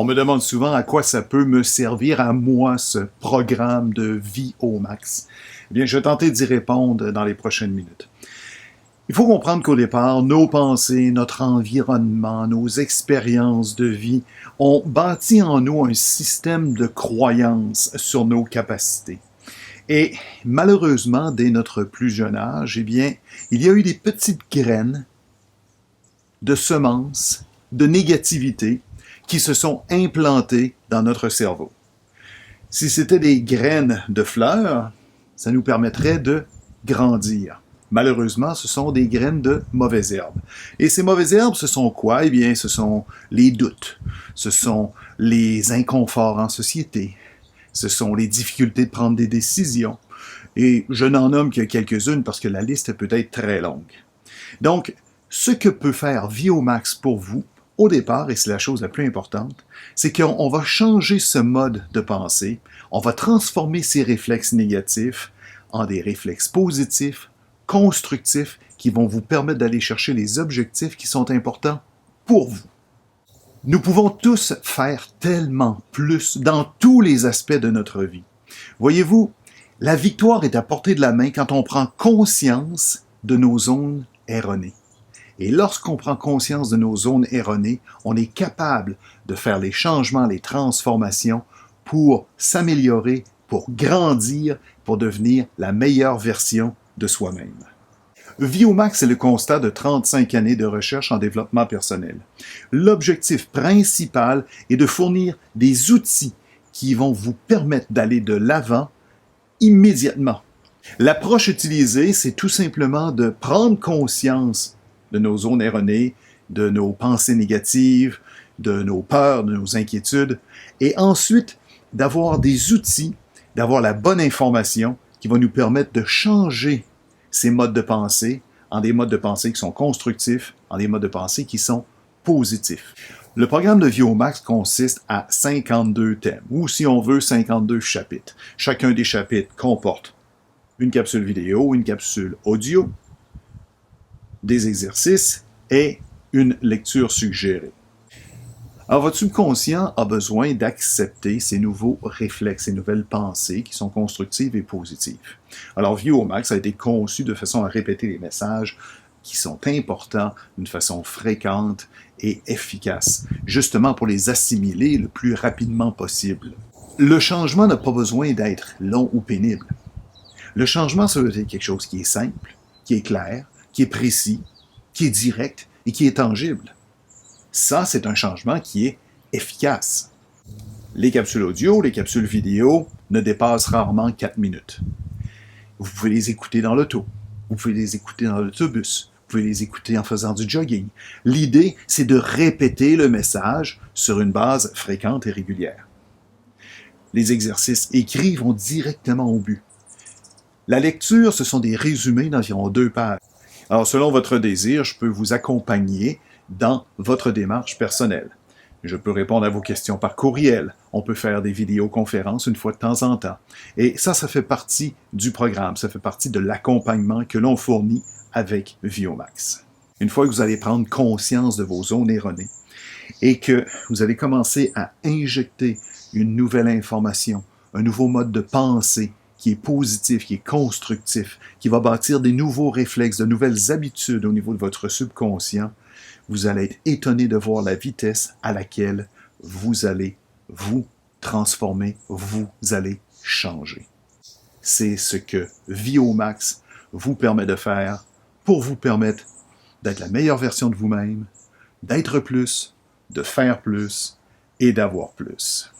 On me demande souvent à quoi ça peut me servir à moi, ce programme de vie au max. Eh bien, je vais tenter d'y répondre dans les prochaines minutes. Il faut comprendre qu'au départ, nos pensées, notre environnement, nos expériences de vie ont bâti en nous un système de croyances sur nos capacités. Et malheureusement, dès notre plus jeune âge, eh bien, il y a eu des petites graines de semences, de négativité qui se sont implantées dans notre cerveau. Si c'était des graines de fleurs, ça nous permettrait de grandir. Malheureusement, ce sont des graines de mauvaises herbes. Et ces mauvaises herbes, ce sont quoi? Eh bien, ce sont les doutes, ce sont les inconforts en société, ce sont les difficultés de prendre des décisions. Et je n'en nomme que quelques-unes parce que la liste peut être très longue. Donc, ce que peut faire Vie au Max pour vous, au départ, et c'est la chose la plus importante, c'est qu'on va changer ce mode de pensée, on va transformer ces réflexes négatifs en des réflexes positifs, constructifs, qui vont vous permettre d'aller chercher les objectifs qui sont importants pour vous. Nous pouvons tous faire tellement plus dans tous les aspects de notre vie. Voyez-vous, la victoire est à portée de la main quand on prend conscience de nos zones erronées. Et lorsqu'on prend conscience de nos zones erronées, on est capable de faire les changements, les transformations pour s'améliorer, pour grandir, pour devenir la meilleure version de soi-même. Vie au Max est le constat de 35 années de recherche en développement personnel. L'objectif principal est de fournir des outils qui vont vous permettre d'aller de l'avant immédiatement. L'approche utilisée, c'est tout simplement de prendre conscience de nos zones erronées, de nos pensées négatives, de nos peurs, de nos inquiétudes, et ensuite d'avoir des outils, d'avoir la bonne information qui va nous permettre de changer ces modes de pensée en des modes de pensée qui sont constructifs, en des modes de pensée qui sont positifs. Le programme de Vie au Max consiste à 52 thèmes, ou si on veut, 52 chapitres. Chacun des chapitres comporte une capsule vidéo, une capsule audio, des exercices et une lecture suggérée. Alors, votre subconscient a besoin d'accepter ces nouveaux réflexes, ces nouvelles pensées qui sont constructives et positives. Alors, Vie au Max a été conçu de façon à répéter les messages qui sont importants d'une façon fréquente et efficace, justement pour les assimiler le plus rapidement possible. Le changement n'a pas besoin d'être long ou pénible. Le changement, ça veut être quelque chose qui est simple, qui est clair, qui est précis, qui est direct et qui est tangible. Ça, c'est un changement qui est efficace. Les capsules audio, les capsules vidéo ne dépassent rarement 4 minutes. Vous pouvez les écouter dans l'auto, vous pouvez les écouter dans l'autobus, vous pouvez les écouter en faisant du jogging. L'idée, c'est de répéter le message sur une base fréquente et régulière. Les exercices écrits vont directement au but. La lecture, ce sont des résumés d'environ 2 pages. Alors, selon votre désir, je peux vous accompagner dans votre démarche personnelle. Je peux répondre à vos questions par courriel. On peut faire des vidéoconférences une fois de temps en temps. Et ça fait partie du programme, ça fait partie de l'accompagnement que l'on fournit avec Vie au Max. Une fois que vous allez prendre conscience de vos zones erronées et que vous allez commencer à injecter une nouvelle information, un nouveau mode de pensée qui est positif, qui est constructif, qui va bâtir des nouveaux réflexes, de nouvelles habitudes au niveau de votre subconscient, vous allez être étonné de voir la vitesse à laquelle vous allez vous transformer, vous allez changer. C'est ce que Vie au Max vous permet de faire pour vous permettre d'être la meilleure version de vous-même, d'être plus, de faire plus et d'avoir plus.